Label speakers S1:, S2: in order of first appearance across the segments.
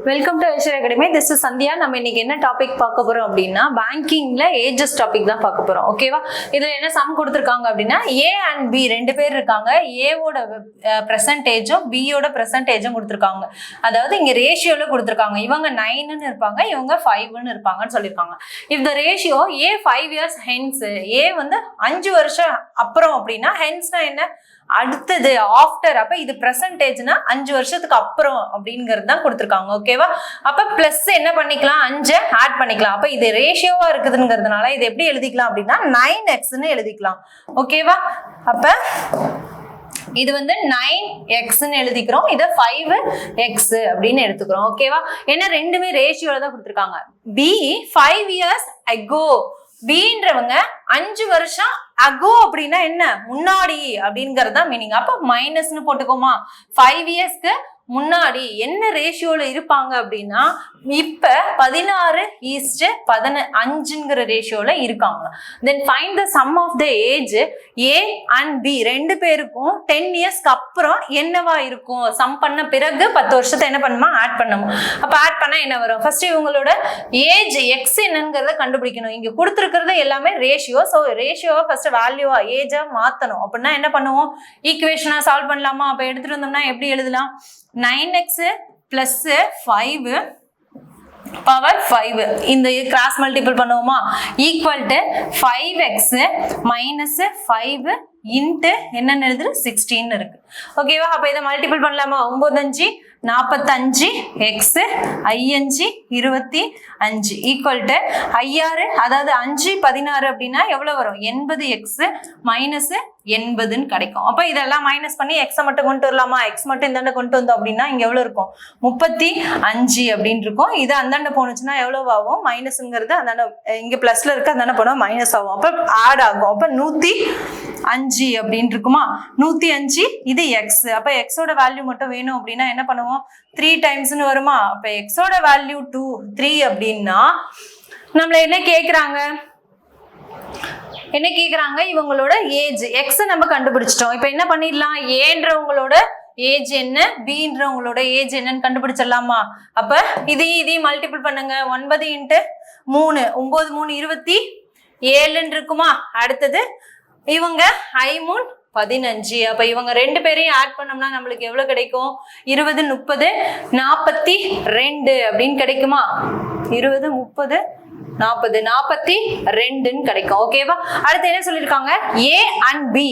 S1: Welcome to Aishwarya academy. This is Sandhya. நம்ம இன்னைக்கு என்ன டாபிக் பார்க்க போறோம் அப்படின்னா பேங்கிங்ல ஏஜஸ் டாபிக் தான் பார்க்க போறோம். ஓகேவா? இதுல என்ன சம் கொடுத்துருக்காங்க அப்படின்னா ஏ அண்ட் பி ரெண்டு பேர் இருக்காங்க. ஏவோட பெர்சன்டேஜும் பியோட பெர்சன்டேஜும் கொடுத்துருக்காங்க. அதாவது இங்க ரேஷியோல கொடுத்துருக்காங்க. இவங்க 9ன்னு இருப்பாங்க, இவங்க 5ன்னு இருப்பாங்கன்னு சொல்லியிருக்காங்க. If the ratio A 5 years hence, A வந்து 5 வருஷம் அப்புறம் அப்படின்னா ஹென்ஸ்னா என்ன, அடுத்தது, ஆஃப்டர். அப்ப இது பெர்சன்டேஜ்னா 5 வருஷத்துக்கு அப்புறம் அப்படிங்கிறது தான் கொடுத்துருக்காங்க. ஓகேவா? அப்ப பிளஸ் என்ன பண்ணிக்கலாம், 5 ஆட் பண்ணிக்கலாம். அப்ப இது ரேஷியோவா இருக்குதுங்கிறதுனால இது எப்படி எழுதிக்கலாம் அப்படின்னா 9xன்னு எழுதிக்கலாம். ஓகேவா? அப்ப இது வந்து 9xன்னு எழுதிக்கிறோம், இதை 5x அப்படின்னு எடுத்துக்கிறோம். ஓகேவா? ஏன்னா ரெண்டுமே ரேஷியோல தான் கொடுத்துருக்காங்க. பி 5 years ago, பீன்றவங்க 5 வருஷம் அகோ அப்படின்னா என்ன, முன்னாடி அப்படிங்கறத மீனிங். அப்ப மைனஸ்னு போட்டுக்கோமா. 5 yearsக்கு முன்னாடி என்ன ரேஷியோல இருப்பாங்க அப்படின்னா இப்ப 16:15ங்கிற ரேஷியோல இருக்காங்க. Then find the sum of the age A and B ரெண்டு பேருக்கும் 10 yearsக்கு அப்புறம் என்னவா இருக்கும். சம் பண்ண பிறகு 10 வருஷத்தை என்ன பண்ணுமா, ஆட் பண்ணணும். அப்ப ஆட் பண்ணா என்ன வரும், ஃபர்ஸ்ட் இவங்களோட ஏஜ் எக்ஸ் என்னங்கிறத கண்டுபிடிக்கணும். இங்க கொடுத்துருக்கிறது எல்லாமே ரேஷியோ. ஸோ ரேஷியோவை ஃபர்ஸ்ட் வேல்யூவா ஏஜா மாத்தணும். அப்படின்னா என்ன பண்ணுவோம், ஈக்குவேஷனா சால்வ் பண்ணலாமா. அப்ப எடுத்துட்டு வந்தோம்னா எப்படி எழுதலாம், 9x plus 5 பவர் 5 இந்த கிராஸ் மல்டிபிள் பண்ணுவோமா, equal to 5x minus 5 into என்னன்னு எழுதுரு 16 இருக்கு. ஓகேவா? அப்ப இதை மல்டிபிள் பண்ணலாமா. 9 5 45x 5 25 ஈக்குவல் டு 6 அதாவது 5 16 அப்படின்னா எவ்வளவு வரும், 80x மைனஸ் 80ன்னு கிடைக்கும். அப்ப இதெல்லாம் மைனஸ் பண்ணி எக்ஸை மட்டும் கொண்டு வரலாமா. எக்ஸ் மட்டும் இந்தாண்ட கொண்டு வந்தோம் அப்படின்னா இங்க எவ்வளவு இருக்கும், 35 அப்படின்னு இருக்கும். இது அந்தாண்ட போனுச்சுன்னா எவ்வளவு ஆகும், மைனஸ்ங்கிறது அந்தாண்ட இங்க பிளஸ்ல இருக்கு, அந்தாண்ட போனா மைனஸ் ஆகும். அப்ப ஆட் ஆகும். அப்ப 105 அப்படின்னு இருக்குமா. 105 இது எக்ஸ். அப்ப எக்ஸோட வேல்யூ மட்டும் வேணும் அப்படின்னா என்ன பண்ணுவோம், 3 டைம்ஸ்னு வருமா. அப்ப எக்ஸோட வேல்யூ 3 அப்படின்னா நம்மள என்ன கேக்குறாங்க, இவங்களோட ஏஜ் எக்ஸ் நம்ம கண்டுபிடிச்சிட்டோம். இப்ப என்ன பண்ணிடலாம், ஏன்றவங்களோட ஏஜ் என்ன, பீன்றவங்களோட ஏஜ் என்னன்னு கண்டுபிடிச்சிடலாமா. அப்ப இதையும் மல்டிபிள் பண்ணுங்க. 9 இன்ட்டு 3 9 3 27 இருக்குமா. அடுத்தது இவங்க 5 3 15. அப்ப இவங்க ரெண்டு பேரையும் ஆட் பண்ணோம்னா நம்மளுக்கு எவ்வளவு கிடைக்கும், 20 30 42 அப்படின்னு கிடைக்குமா. 20 30 40 42ன்னு கிடைக்கும். ஓகேவா? அடுத்து என்ன சொல்லிருக்காங்க, A and B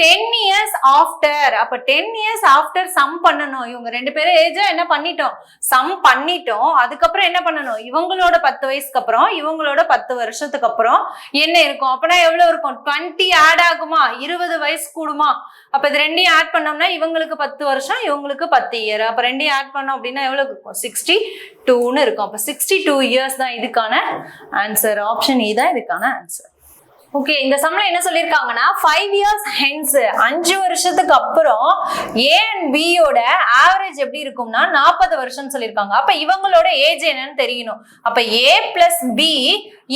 S1: 10 years after. அப்ப 10 years ஆஃப்டர் சம் பண்ணணும். இவங்க ரெண்டு பேரும் ஏஜ் என்ன பண்ணிட்டோம், சம் பண்ணிட்டோம். அதுக்கப்புறம் என்ன பண்ணணும், இவங்களோட 10 வயசுக்கு அப்புறம் இவங்களோட 10 வருஷத்துக்கு அப்புறம் என்ன இருக்கும். அப்பனா எவ்வளவு இருக்கும், 20 ஆட் ஆகுமா, 20 வயசு கூடுமா. அப்ப இது ரெண்டையும் ஆட் பண்ணோம்னா இவங்களுக்கு 10 வருஷம் இவங்களுக்கு 10 இயர். அப்ப ரெண்டையும் ஆட் பண்ணோம் அப்படின்னா எவ்வளவு இருக்கும், 62ன்னு இருக்கும். அப்ப 62 years தான் இதுக்கான ஆன்சர். ஆப்ஷன் இ தான் இதுக்கான ஆன்சர். ஓகே, இந்த சம்ல என்ன சொல்லிருக்காங்கன்னா 5 years ஹென்ஸ் 5 வருஷத்துக்கு அப்புறம் ஏ அண்ட் பியோட ஆவரேஜ் எப்படி இருக்கும்னா 40 வருஷம் சொல்லிருக்காங்க. அப்ப இவங்களோட ஏஜ் என்னன்னு தெரியணும். அப்ப ஏ பிளஸ் பி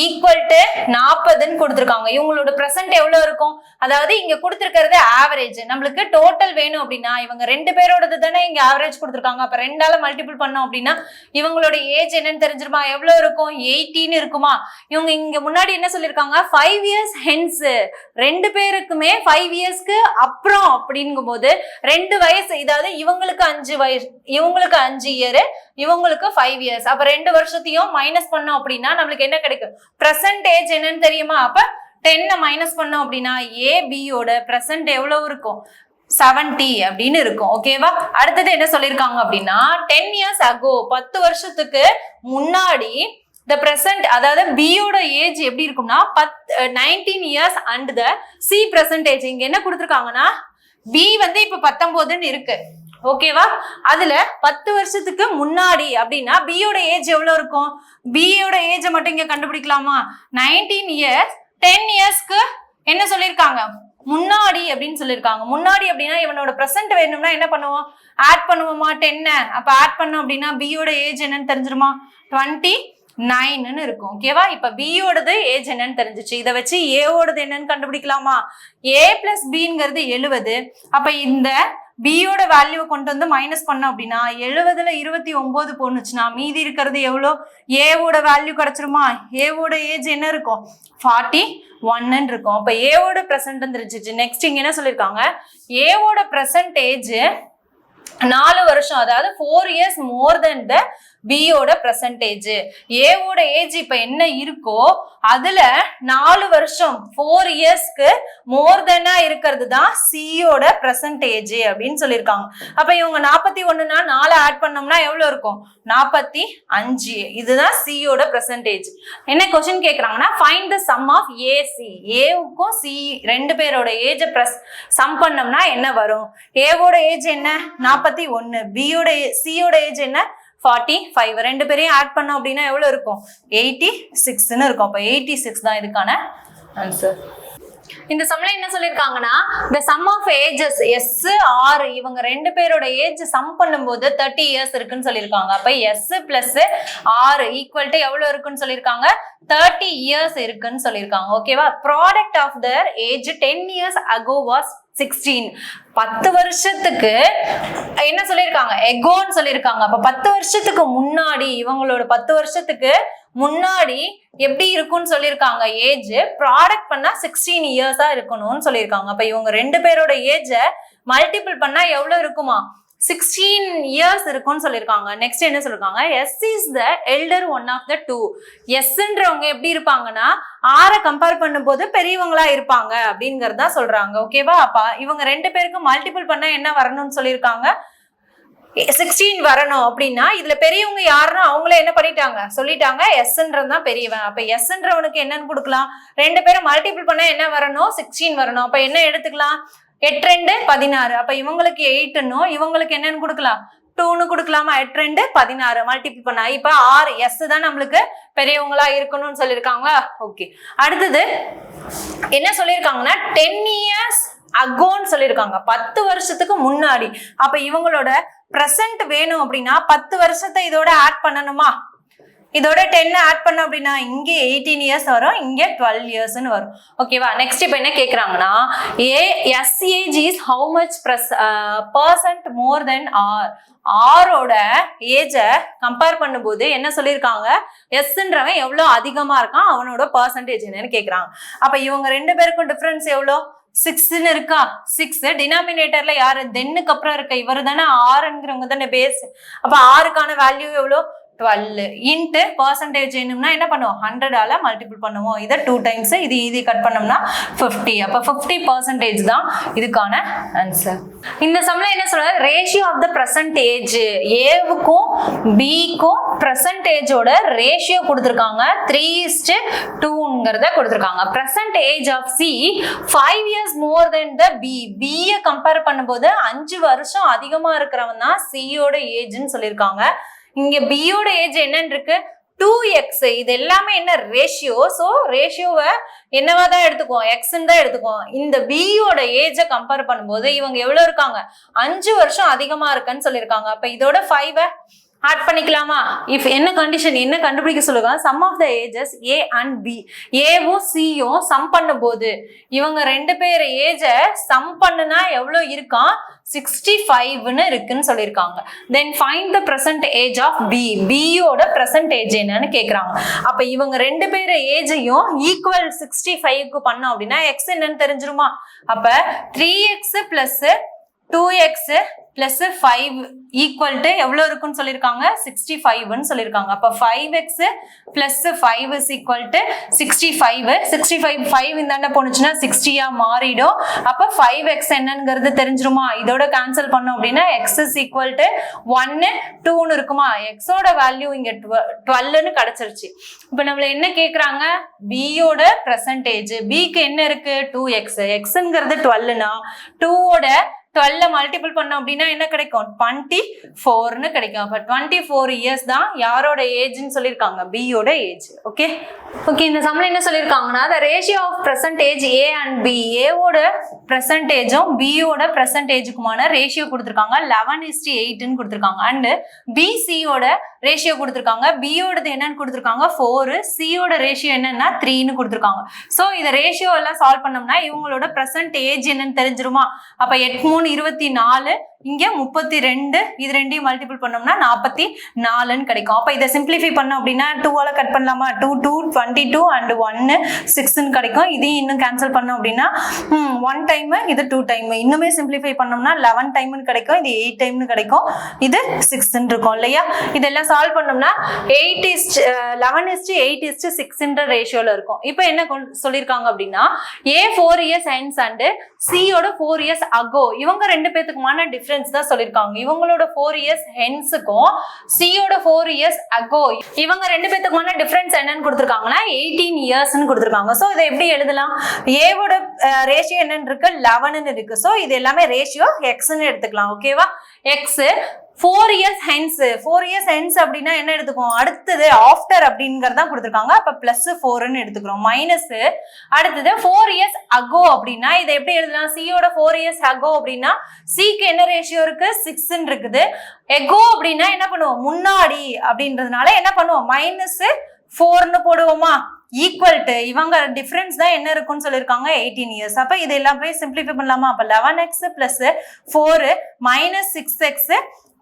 S1: ஈக்குவல் டு 40ன்னு கொடுத்துருக்காங்க. இவங்களோட பிரசன்ட் எவ்வளவு இருக்கும், அதாவது இங்க கொடுத்துருக்கிறது ஆவரேஜ். நம்மளுக்கு டோட்டல் வேணும் அப்படின்னா இவங்க ரெண்டு பேரோடது தானே இங்க ஆவரேஜ் கொடுத்துருக்காங்க. அப்ப 2ஆல மல்டிபிள் பண்ணோம் அப்படின்னா இவங்களோட ஏஜ் என்னன்னு தெரிஞ்சிருமா, எவ்வளவு இருக்கும், 18 இருக்குமா. இவங்க இங்க முன்னாடி என்ன சொல்லிருக்காங்க, 5 years ஹென்ஸ் ரெண்டு பேருக்குமே 5 yearsக்கு அப்புறம் அப்படிங்கும் போது 2 வயசு, இதாவது இவங்களுக்கு 5 வயசு இவங்களுக்கு 5 இயர் இவங்களுக்கு 5 years. அப்ப 2 வருஷத்தையும் மைனஸ் பண்ணோம் அப்படின்னா நம்மளுக்கு என்ன கிடைக்கும், பிரசன்ட் ஏஜ் என்னன்னு தெரியுமா. அப்ப 10 மைனஸ் பண்ணோம் அப்படின்னா ஏ பியோட பிரசன்ட் எவ்வளவு இருக்கும், 70 அப்படின்னு இருக்கும். ஓகேவா? அடுத்தது என்ன சொல்லிருக்காங்க அப்படின்னா 10 years ago 10 வருஷத்துக்கு முன்னாடி the present, அதாவது B யோட ஏஜ் எப்படி இருக்கும்னா 19 years and the C percentage. இங்க என்ன கொடுத்துருக்காங்கன்னா B வந்து இப்ப 19ன்னு இருக்கு. ஓகேவா? அதுல 10 வருஷத்துக்கு முன்னாடி அப்படின்னா B யோட ஏஜ் எவ்வளவு இருக்கும், B யோட ஏஜ் மட்டும் இங்க கண்டுபிடிக்கலாமா. 19 years 10 yearsக்கு என்ன சொல்லிருக்காங்க, முன்னாடி அப்படின்னு சொல்லிருக்காங்க. முன்னாடி அப்படின்னா இவனோட பிரசன்ட் வேணும்னா என்ன பண்ணுவோம், ஆட் பண்ணுவோமா 10. அப்ப ஆட் பண்ணோம் அப்படின்னா B யோட ஏஜ் என்னன்னு தெரிஞ்சிருமா, 20 9ன்னு இருக்கும். ஓகேவா? இப்ப பியோடது ஏஜ் என்னன்னு தெரிஞ்சிச்சு. இதை வச்சு ஏவோடது என்னன்னு கண்டுபிடிக்கலாமா? ஏ பிளஸ் பிங்கிறது 70. அப்ப இந்த பியோட வேல்யூ கொண்டு வந்து மைனஸ் பண்ணோம் அப்படின்னா 70ல 29 போனுச்சுன்னா மீதி இருக்கிறது எவ்வளோ? ஏவோட வேல்யூ கிடைச்சிருமா? ஏவோட ஏஜ் என்ன இருக்கும்? 41 இருக்கும். அப்ப ஏவோட பிரசன்ட் தெரிஞ்சிச்சு. நெக்ஸ்ட் இங்க என்ன சொல்லியிருக்காங்க? ஏவோட பிரசன்ட் ஏஜ் 4 வருஷம், அதாவது 4 years more than the பியோட பிரசன்டேஜ். ஏவோட ஏஜ் இப்ப என்ன இருக்கோ அதுல 4 வருஷம் 4 இயர்ஸ்க்கு மோர் தென்னா இருக்கிறது தான் சியோட பிரசன்டேஜ் அப்படின்னு சொல்லியிருக்காங்க. அப்ப இவங்க 41னா 4 ஆட் பண்ணோம்னா எவ்வளவு இருக்கும்? 45. இதுதான் சியோட பிரசன்டேஜ். என்ன கொஸ்டின் கேக்குறாங்கன்னா find the sum of AC. ஏவுக்கும் சி ரெண்டு பேரோட ஏஜ் சம் பண்ணோம்னா என்ன வரும்? ஏவோட ஏஜ் என்ன? 41. பியோட சியோட ஏஜ் என்ன? 45. ரெண்டு பேரையும் ஆட் பண்ணோம் அப்படின்னா எவ்வளவு இருக்கும்? 86ன்னு இருக்கும். அப்ப 86 தான் இதுக்கான ஆன்சர். இந்த சம்ல என்ன சொல்லிருக்காங்கன்னா the sum of ages S R இவங்க ரெண்டு பேரோட ஏஜ் சம் பண்ணும்போது 30 years இருக்குன்னு சொல்லிருக்காங்க. அப்ப S plus R equal to எவ்வளவு இருக்குன்னு சொல்லிருக்காங்க? 30 years இருக்குன்னு சொல்லிருக்காங்க. ஓகேவா? Product of their age 10 years ago was 16. 10 வருஷத்துக்கு என்ன சொல்லிருக்காங்க? எகோன்னு சொல்லிருக்காங்க. அப்ப 10 வருஷத்துக்கு முன்னாடி இவங்களோட 10 வருஷத்துக்கு முன்னாடி எப்படி இருக்கும்னு சொல்லியிருக்காங்க? ஏஜ் ப்ராடக்ட் பண்ணா 16 இயர்ஸா இருக்கணும்னு சொல்லியிருக்காங்க. அப்ப இவங்க ரெண்டு பேரோட ஏஜ மல்டிபிள் பண்ணா எவ்வளவு இருக்குமா? 16 இயர்ஸ் இருக்கும்னு சொல்லியிருக்காங்க. நெக்ஸ்ட் என்ன சொல்லிருக்காங்க? S is the elder one of the two. எஸ்ன்றவங்க எப்படி இருப்பாங்கன்னா ஆரை கம்பேர் பண்ணும்போது பெரியவங்களா இருப்பாங்க அப்படிங்கறதா சொல்றாங்க. ஓகேவா? அப்ப இவங்க ரெண்டு பேருக்கு மல்டிபிள் பண்ணா என்ன வரணும்னு சொல்லியிருக்காங்க? 16 வரணும். அப்படின்னா இதுல பெரியவங்க யாருன்னா அவங்கள என்ன பண்ணிட்டாங்க? சொல்லிட்டாங்க எஸ்ன்றவன் தான் பெரியவன். அப்ப எஸ்ன்றவனுக்கு என்னன்னு கொடுக்கலாம்? ரெண்டு பேரும் மல்டிபிள் பண்ணா என்ன வரணும்? 16 வரணும். அப்ப என்ன எடுத்துக்கலாம்? 8 2 16. அப்ப இவங்களுக்கு 8ன்னும் இவங்களுக்கு என்னன்னு கொடுக்கலாம்? 2ன்னு கொடுக்கலாமா? 8 2 16 மல்டிபிள் பண்ணா இப்ப ஆர் எஸ் தான் நம்மளுக்கு பெரியவங்களா இருக்கணும்னு சொல்லியிருக்காங்க. ஓகே, அடுத்தது என்ன சொல்லியிருக்காங்கன்னா 10 years அகோன்னு சொல்லியிருக்காங்க. 10 வருஷத்துக்கு முன்னாடி. அப்ப இவங்களோட பிரசன்ட் வேணும் அப்படின்னா 10 வருஷத்தை இதோட ஆட் பண்ணணுமா? இதோட 10 ஆட் பண்ண அப்படின்னா இங்க 18 இயர்ஸ் வரும், இங்க 12 இயர்ஸ்னு வரும். ஓகேவா? நெக்ஸ்ட் இப்ப என்ன கேக்குறாங்கன்னா S age is how much percent more than R. ஆரோட ஏஜ கம்பேர் பண்ணும்போது என்ன சொல்லியிருக்காங்க? எஸ்ன்றவன் எவ்வளவு அதிகமா இருக்கான், அவனோட பர்சன்டேஜ் என்னன்னு கேக்குறாங்க. அப்ப இவங்க ரெண்டு பேருக்கும் டிஃபரன்ஸ் எவ்வளோ? 6ன்னு இருக்கா? 6 டினாமினேட்டர்ல யாரு? தென்னுக்கு அப்புறம் இருக்க இவரு தானே ஆறுங்கிறவங்க தானே பேஸ். அப்ப ஆறுக்கான வேல்யூ எவ்வளோ? 12 இன்ட்டு பர்சன்டேஜ் என்னம்னா என்ன பண்ணுவோம்? 100ஆல மல்டிபிள் பண்ணுவோம். இதை 2 டைம்ஸ் இது கட் பண்ணோம்னா 50. அப்ப 50% தான் இதுக்கான ஆன்சர். இந்த சம்ல என்ன சொல்றது? Ratio of the present age. ஏவுக்கும் பிக்கும் பிரசன்டேஜோட ரேஷியோ கொடுத்துருக்காங்க. 3:2ங்கிறத கொடுத்துருக்காங்க. Present age of C 5 years more than the B. பியை கம்பேர் பண்ணும்போது 5 வருஷம் அதிகமா இருக்கிறவன் தான் சியோட ஏஜ்ன்னு சொல்லியிருக்காங்க. இங்க பியோட ஏஜ் என்னன்னு இருக்கு? 2x. இது எல்லாமே என்ன? ரேஷியோ. சோ ரேஷியோவை என்னவா தான் எடுத்துக்குவோம்? எக்ஸ்ன்னு தான் எடுத்துக்குவோம். இந்த பியோட ஏஜை கம்பேர் பண்ணும்போது இவங்க எவ்வளவு இருக்காங்க? 5 வருஷம் அதிகமா இருக்குன்னு சொல்லியிருக்காங்க. அப்ப இதோட 5 ஆட் பண்ணிக்கலாமா? இஃப் என்ன கண்டிஷன் என்ன கண்டுபிடிக்க சொல்லுங்க? Sum of the ages A and B. ஏவும் சியும் சம் பண்ணும்போது இவங்க ரெண்டு பேர் ஏஜ சம் பண்ணுனா எவ்வளவு இருக்கான்? 65ன்னு இருக்குன்னு சொல்லியிருக்காங்க. Then find the present age of B. பியோட பிரசன்ட் ஏஜ் என்னன்னு கேக்குறாங்க. அப்ப இவங்க ரெண்டு பேர் ஏஜையும் ஈக்குவல் 65க்கு பண்ணோம் அப்படின்னா எக்ஸ் என்னன்னு தெரிஞ்சிருமா? அப்ப 3x plus 2x plus 5 equal to எவ்வளவு இருக்குன்னு சொல்லியிருக்காங்க? 65ன்னு சொல்லியிருக்காங்க. அப்ப 5x plus 5 is equal to 65. 65 5 இந்தாண்ட போனுச்சுன்னா 60 மாறிடும். அப்ப 5x என்னங்கிறது தெரிஞ்சிருமா? இதோட கேன்சல் பண்ணோம் அப்படின்னா x is equal to 1 2ன்னு இருக்குமா? x ஓட வேல்யூ இங்க 12ன்னு கிடைச்சிருச்சு. இப்ப நம்மள என்ன கேக்குறாங்க? b யோட percentage. b க்கு என்ன இருக்கு? 2x. xங்கிறது 12னா 2 ஓட 12 மல்டிபிள் பண்ணோம் அப்படின்னா என்ன கிடைக்கும் 24ன்னு கிடைக்கும். அப்ப 24 இயர்ஸ் தான் யாரோட ஏஜ்னு சொல்லியிருக்காங்க B யோட ஏஜ். ஓகே ஓகே இந்த சம்ல என்ன சொல்லியிருக்காங்கன்னா the ratio of percentage A and B A ஓட பெர்சன்டேஜும் B யோட பெர்சன்டேஜுக்குமான ரேஷியோ கொடுத்திருக்காங்க 11:8ன்னு கொடுத்திருக்காங்க. அண்ட் BC யோட ரேஷியோ கொடுத்திருக்காங்க. B யோடது என்னன்னு கொடுத்திருக்காங்க 4, C யோட ரேஷியோ என்னன்னா 3ன்னு கொடுத்திருக்காங்க. சோ இத ரேஷியோ எல்லாம் சால்வ் பண்ணோம்னா இவங்களோட பிரசன்ட் ஏஜ் என்னன்னு தெரிஞ்சிருமா? அப்ப 8 3 24 இங்க 32 இது ரெண்டையும் மல்டிபிள் பண்ணோம்னா 44ன்னு கிடைக்கும். அப்ப இதை சிம்பிளிஃபை பண்ணோம் அப்படின்னா 2ஆல கட் பண்ணலாமா? 2 2 22 and 1 6ன்னு கிடைக்கும். இதையும் இன்னும் கேன்சல் பண்ணோம் அப்படின்னா 1 டைம் இது 2 டைம் இன்னுமே சிம்பிளிஃபை பண்ணோம்னா 11 டைம்னு கிடைக்கும். இது 8 டைம்னு கிடைக்கும். இது 6ன்னு இருக்கும் இல்லையா? இதெல்லாம் சால்வ் பண்ணோம்னா 11:8:6ன்ற ரேஷியோல இருக்கும். இப்போ என்ன சொல்லியிருக்காங்க அப்படின்னா A 4 years hence and C யோட 4 years ago இவங்க ரெண்டு பேத்துக்குமான டிஃபரன்ஸ் தான் சொல்லியிருக்காங்க. இவங்களோட 4 years henceக்கும் C யோட 4 years ago இவங்க ரெண்டு பேத்துக்குமான டிஃபரன்ஸ் என்னன்னு கொடுத்திருக்காங்கன்னா 18 yearsன்னு கொடுத்திருக்காங்க. சோ இதை எப்படி எழுதலாம்? A வோட ரேஷியோ என்னன்னு இருக்கு 11ன்னு இருக்கு. சோ இது எல்லாமே ரேஷியோ xன்னு எடுத்துக்கலாம். ஓகேவா? x 4 years hence 4 years hence அப்படின்னா என்ன எடுத்துக்கோம்? அடுத்தது ஆஃப்டர் அப்படிங்கறத கொடுத்திருக்காங்க. அப்ப +4ன்னு எடுத்துக்கிறோம். மைனஸ் அடுத்தது 4 years ago அப்படின்னா இதை எப்படி எழுதலாம்? C யோட 4 years ago அப்படின்னா Cக்கு என்ன ரேஷியோ இருக்கு? 6ன்னு இருக்குது. ago அப்படின்னா என்ன பண்ணுவோம்? முன்னாடி அப்படின்றதுனால என்ன பண்ணுவோம்? -4ன்னு போடுவோமா? ஈக்குவல் டு இவங்க டிஃபரன்ஸ் தான் என்ன இருக்குன்னு சொல்லியிருக்காங்க 18 இயர்ஸ். அப்ப இது எல்லாமே சிம்பிளிஃபை பண்ணலாமா? அப்ப 11x + 4 -6x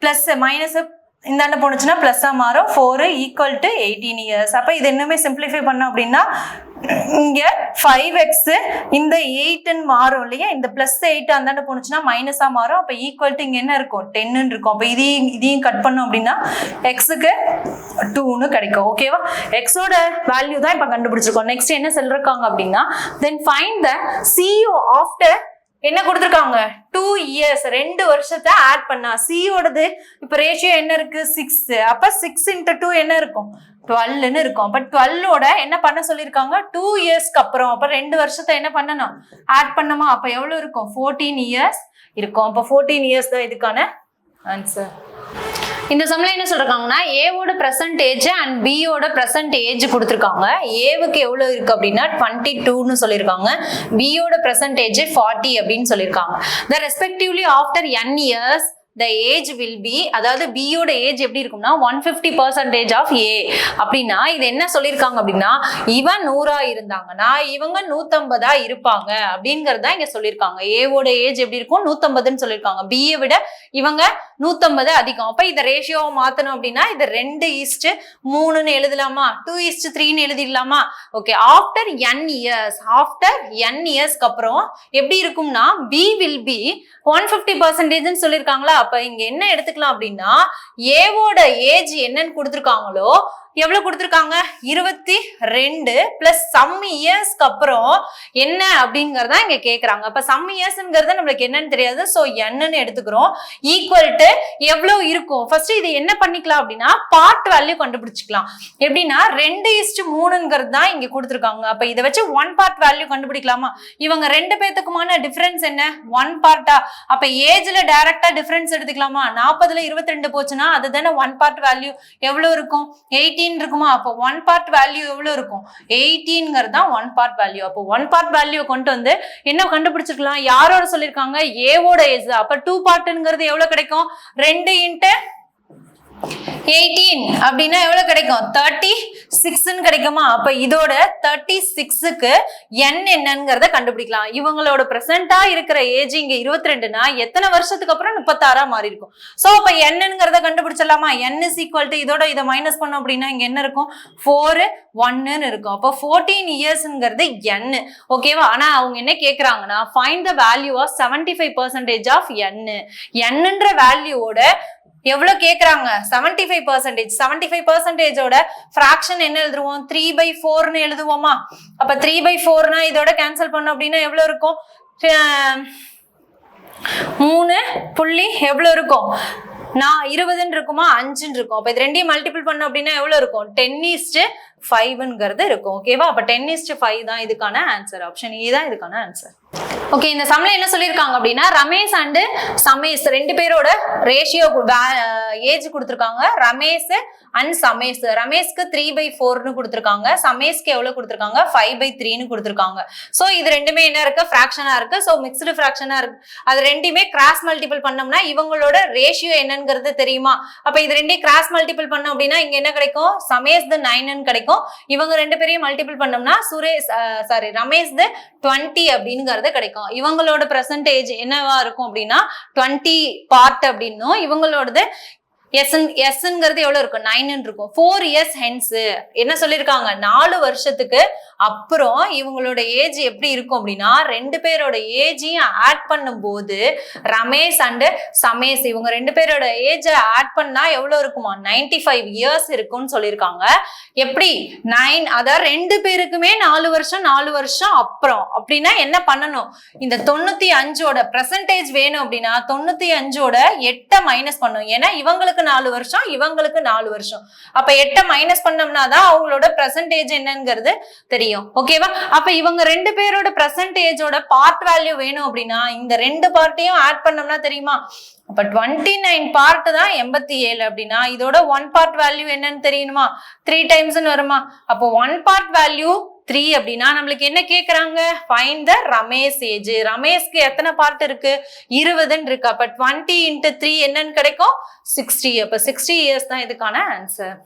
S1: பிளஸ் மைனஸ் இந்தாண்ட போனுச்சுன்னா பிளஸ்ஸா மாறும் 4 ஈக்குவல் டு 18 இயர்ஸ். அப்ப இது இன்னுமே சிம்பிளிஃபை பண்ணோம் அப்படின்னா இங்க 5x இந்த 8ன்னு மாறும் இல்லையா? இந்த +8 அந்தாண்ட போனுச்சுன்னா மைனஸா மாறும். அப்ப ஈக்குவல் டு இங்க என்ன இருக்கும்? 10ன்னு இருக்கும். அப்ப இதையும் கட் பண்ணோம் அப்படின்னா xக்கு 2ன்னு கிடைக்கும். ஓகேவா? xோட வேல்யூ தான் இப்ப கண்டுபிடிச்சிருக்கோம். நெக்ஸ்ட் என்ன சொல்றாங்க அப்படின்னா தென் ஃபைண்ட் த CO ஆஃப்டர் என்ன கொடுத்திருக்காங்க 2 இயர்ஸ் 2 வருஷத்தை ஆட் பண்ணா C யோடது இப்ப ரேஷியோ என்ன இருக்கு 6. அப்ப 6 × 2 என்ன இருக்கும் 12ன்னு இருக்கும். அப்ப 12ஓட என்ன பண்ண சொல்லியிருக்காங்க 2 இயர்ஸ்க்கு அப்புறம். அப்ப 2 வருஷத்தை என்ன பண்ணணும்? ஆட் பண்ணமா? அப்ப எவ்வளவு இருக்கும்? 14 இயர்ஸ் இருக்கும். அப்ப 14 இயர்ஸ் தான் இதுக்கான ஆன்சர். இந்த சம்ல என்ன சொல்றாங்கன்னா ஏவோட பிரசன்ட் ஏஜ் அண்ட் பியோட பிரசன்ட் ஏஜ் கொடுத்திருக்காங்க. ஏவுக்கு எவ்வளவு இருக்கு அப்படின்னா 22ன்னு சொல்லியிருக்காங்க. பியோட பிரசன்ட் ஏஜ் 40 அப்படின்னு சொல்லியிருக்காங்க. The respectively after n years the age will be அதாவது B யோட ஏஜ் எப்படி இருக்கும்னா 150% of A அப்படின்னா இது என்ன சொல்லியிருக்காங்க அப்படின்னா இவன் 100 இருந்தாங்கன்னா இவங்க 150 இருப்பாங்க அப்படிங்கறத இங்க சொல்லியிருக்காங்க. ஏவோட ஏஜ் எப்படி இருக்கும் 150ன்னு சொல்லியிருக்காங்க. B யை விட இவங்க 150 அதிகம். அப்ப இத ரேஷியோவை மாத்தணும் அப்படின்னா இது 2:3ன்னு எழுதலாமா? 2:3ன்னு எழுதிடலாமா? ஓகே. ஆஃப்டர் n இயர்ஸ் இயர்ஸ்க்கு அப்புறம் எப்படி இருக்கும்னா B will be 150%ன்னு சொல்லியிருக்காங்களா? அப்ப இங்க என்ன எடுத்துக்கலாம் அப்படின்னா ஏவோட ஏஜ் என்னன்னு கொடுத்திருக்காங்களோ எவ்வளவு கொடுத்திருக்காங்க 22 பிளஸ் சம் இயர்ஸ்க்கு அப்புறம் என்ன அப்படிங்கறத இங்க கேக்குறாங்க. அப்ப சம் இயர்ஸ்ங்கிறது நம்மளுக்கு என்னன்னு தெரியாது. சோ என்னன்னு எடுத்துக்கிறோம். ஈக்குவல் டு எவ்வளவு இருக்கும்? ஃபர்ஸ்ட் இது என்ன பண்ணிக்கலாம் அப்படின்னா பார்ட் வேல்யூ கண்டுபிடிச்சுக்கலாம். எப்படின்னா 2:3ங்கிறது தான் இங்க கொடுத்திருக்காங்க. அப்ப இதை வச்சு 1 பார்ட் வேல்யூ கண்டுபிடிக்கலாமா? இவங்க ரெண்டு பேத்துக்குமான டிஃபரன்ஸ் என்ன 1 பார்ட்டா? அப்ப ஏஜ்ல டைரக்டா டிஃபரன்ஸ் எடுத்துக்கலாமா? 40ல 22 போச்சுன்னா அதுதானே 1 பார்ட் வேல்யூ. எவ்வளவு இருக்கும் 18 இருக்குமா? அப்போ 1 பார்ட் வேல்யூ எவ்வளவு இருக்கும் 18ங்கிறது தான் 1 பார்ட் வேல்யூ. அப்போ 1 பார்ட் வேல்யூ கொண்டு வந்து என்ன கண்டுபிடிச்சிருக்கலாம்? யாரோட சொல்லிருக்காங்க ஏவோட ஏஜ். அப்ப 2 பார்ட்ங்கிறது எவ்வளவு கிடைக்கும் 2 × 18 அப்படின்னா எவ்வளவு கிடைக்கும் 36ன்னு கிடைக்குமா? அப்ப இதோட 36க்கு n என்னங்கறத கண்டுபிடிக்கலாம். இவங்களோட பிரசன்டா இருக்கிற ஏஜ் இங்க 22னா எத்தனை வருஷத்துக்கு அப்புறம் 36 மாறி இருக்கும். சோ அப்ப என்னங்கறத கண்டுபிடிச்சிடலாமா? n is equal to இதோட இதை மைனஸ் பண்ணோம் அப்படின்னா இங்க என்ன இருக்கும் 4 1ன்னு இருக்கும். அப்ப 14 இயர்ஸ்ங்கிறது n. ஓகேவா? ஆனா அவங்க என்ன கேக்குறாங்கன்னா find the value of 75% of n. nன்ற வேல்யூவோட எவ்வளவு கேக்குறாங்க 75%. 75% ஓட fraction என்ன எழுதுவோம் 3/4ன்னு எழுதுவோமா? அப்ப 3/4னா இதோட கேன்சல் பண்ணோம் அப்படின்னா எவ்வளவு இருக்கும் 3 புள்ளி எவ்வளவு இருக்கும் 20ன்னு இருக்குமா 5ன்னு இருக்கும். அப்ப இது ரெண்டையும் மல்டிபிள் பண்ணோம் அப்படின்னா எவ்வளவு இருக்கும் 10:5ங்கிறது இருக்கும். ஓகேவா? அப்ப 10:5 தான் இதுக்கான ஆன்சர். ஆப்ஷன் ஏ தான் இதுக்கான ஆன்சர். ஓகே, இந்த சம்ல என்ன சொல்லிருக்காங்க அப்படின்னா ரமேஷ் அண்ட் சமேஷ் ரெண்டு பேரோட ரேஷியோ ஏஜ் கொடுத்திருக்காங்க. ரமேஷ் அண்ட் சமேஷ், ரமேஷ்க்கு 3/4 கொடுத்திருக்காங்க, சமேஷ்க்கு எவ்வளவு கொடுத்திருக்காங்க 5/3 கொடுத்திருக்காங்க. சோ இது ரெண்டுமே என்ன இருக்கு, ஃபிராக்ஷனா இருக்கு. சோ மிக்ஸ்டு ஃபிராக்ஷனா இருக்கு. அது ரெண்டுமே கிராஸ் மல்டிபிள் பண்ணோம்னா இவங்களோட ரேஷியோ என்னங்கிறது தெரியுமா? அப்ப இது ரெண்டையும் கிராஸ் மல்டிபிள் பண்ணோம் அப்படின்னா இங்க என்ன கிடைக்கும், சமேஷ் 9 கிடைக்கும். இவங்க ரெண்டு பேரையும் மல்டிபிள் பண்ணோம்னா ரமேஷ் 20 அப்படிங்கிறது கிடைக்கும். இவங்களோட பெர்சன்டேஜ் என்னவா இருக்கும் அப்படின்னா 20 பார்ட் அப்படின்னும், இவங்களோடது எஸ்ங்கிறது எவ்வளவு இருக்கும் 9 இருக்கும். 4 years hence என்ன சொல்லிருக்காங்க, 4 வருஷத்துக்கு அப்புறம் இவங்களோட ஏஜ் எப்படி இருக்கும் அப்படின்னா ரெண்டு பேரோட ஏஜையும் ஆட் பண்ணும் போது ரமேஷ் அண்ட் சமேஷ் இவங்க ரெண்டு பேரோட ஏஜ் ஆட் பண்ணா எவ்வளவு இருக்குமா 95 years இருக்கும்னு சொல்லியிருக்காங்க. எப்படி 9, அதாவது ரெண்டு பேருக்குமே 4 வருஷம் அப்புறம் அப்படின்னா என்ன பண்ணணும், இந்த 95ஓட பெர்சன்டேஜ் வேணும் அப்படின்னா 95ஓட 8 மைனஸ் பண்ணும். ஏன்னா இவங்களுக்கு 4 வருஷம், இவங்களுக்கு 4 வருஷம். அப்ப 8 மைனஸ் பண்ணோம்னா தான் அவங்களோட பெர்சன்டேஜ் என்னங்கிறது தெரியும். ஓகேவா? அப்ப இவங்க ரெண்டு பேரோட பெர்சன்டேஜோட பார்ட் வேல்யூ வேணும் அப்படின்னா இந்த ரெண்டு பார்ட்டையும் ஆட் பண்ணோம்னா தெரியுமா, அப்ப 29 பார்ட் தான் 87 அப்படின்னா இதோட 1 பார்ட் வேல்யூ என்னன்னு தெரியணுமா, 3 டைம்ஸ்னு வருமா. அப்போ 1 பார்ட் வேல்யூ 3 அப்படின்னா நம்மளுக்கு என்ன கேக்குறாங்க, ஃபைண்ட் த ரமேஷ் ஏஜ். ரமேஷ்க்கு எத்தனை பார்ட் இருக்கு 20 இருக்கு. அப்ப 20 × 3 என்னன்னு கிடைக்கும் 60. அப்ப 60 years தான் இதுக்கான ஆன்சர்.